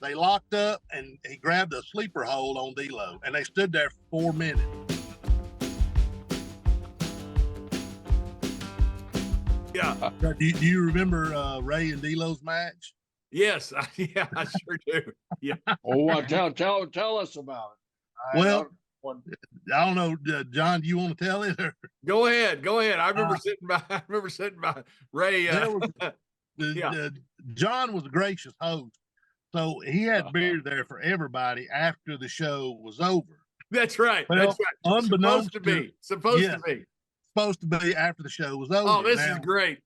They locked up, and he grabbed a sleeper hold on D'Lo, and they stood there for 4 minutes. Yeah. Do you remember Ray and D'Lo's match? Yes. Yeah, I sure do. Yeah. Oh, tell us about it. I don't know, John. Do you want to tell it? Or? Go ahead. I remember sitting by Ray. John was a gracious host, so he had beer there for everybody after the show was over. That's right. Well, that's right. Unbeknownst Supposed to be after the show was over. Oh, this is great.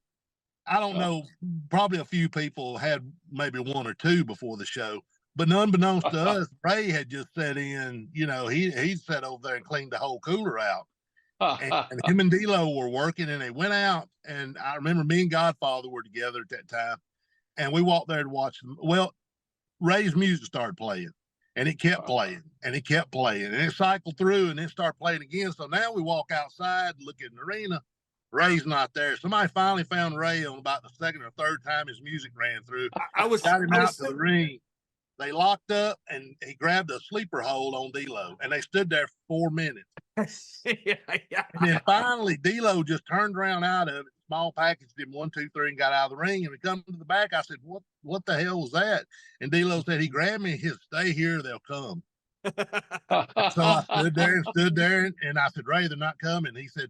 I don't know. Probably a few people had maybe one or two before the show, but unbeknownst to us, Ray had just set in. You know, he sat over there and cleaned the whole cooler out. And him and D'Lo were working, and they went out. And I remember me and Godfather were together at that time, and we walked there to watch them. Well, Ray's music started playing, and it kept playing, and it kept playing, and it cycled through, and then started playing again. So now we walk outside, look at the arena. Ray's not there. Somebody finally found Ray on about the second or third time his music ran through. Got him out to the ring. They locked up, and he grabbed a sleeper hold on D'Lo, and they stood there for 4 minutes. Yeah. And then finally, D'Lo just turned around out of it, small packaged him 1, 2, 3, and got out of the ring. And we come to the back. I said, "What the hell was that?" And D'Lo said, "He grabbed me. He said, stay here, they'll come." So I stood there, and I said, "Ray, they're not coming." He said,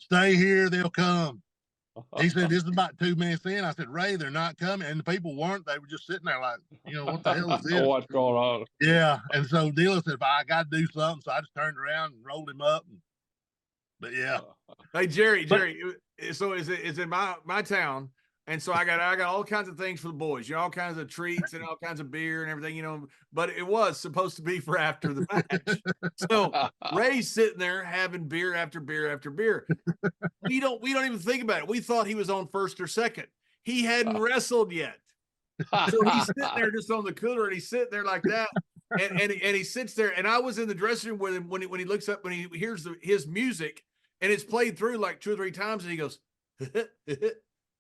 "Stay here, they'll come." He said, "This is about 2 minutes in." I said, "Ray, they're not coming." And the people weren't. They were just sitting there like, what the hell is this? What's going on? Yeah. And so D'Lo said, "I got to do something." So I just turned around and rolled him up. But yeah. Hey, Jerry, so is in my town. And so I got all kinds of things for the boys, all kinds of treats and all kinds of beer and everything, but it was supposed to be for after the match. So Ray's sitting there having beer after beer after beer. We don't even think about it. We thought he was on first or second. He hadn't wrestled yet. So he's sitting there just on the cooler, and he's sitting there like that. And he sits there, and I was in the dressing room with him when he looks up, when he hears his music, and it's played through like 2 or 3 times, and he goes,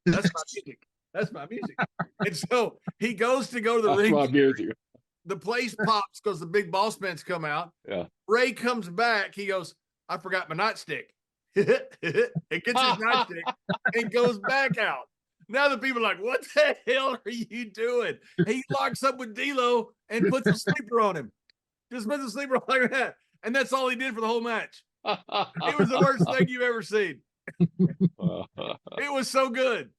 "That's my music. That's my music." And so he goes to go to the ring. My music. The place pops because the big Bossman's come out. Yeah. Ray comes back. He goes, "I forgot my nightstick." It gets his nightstick and goes back out. Now the people are like, "What the hell are you doing?" He locks up with D'Lo and puts a sleeper on him. Just puts a sleeper on like that. And that's all he did for the whole match. It was the worst thing you've ever seen. It was so good.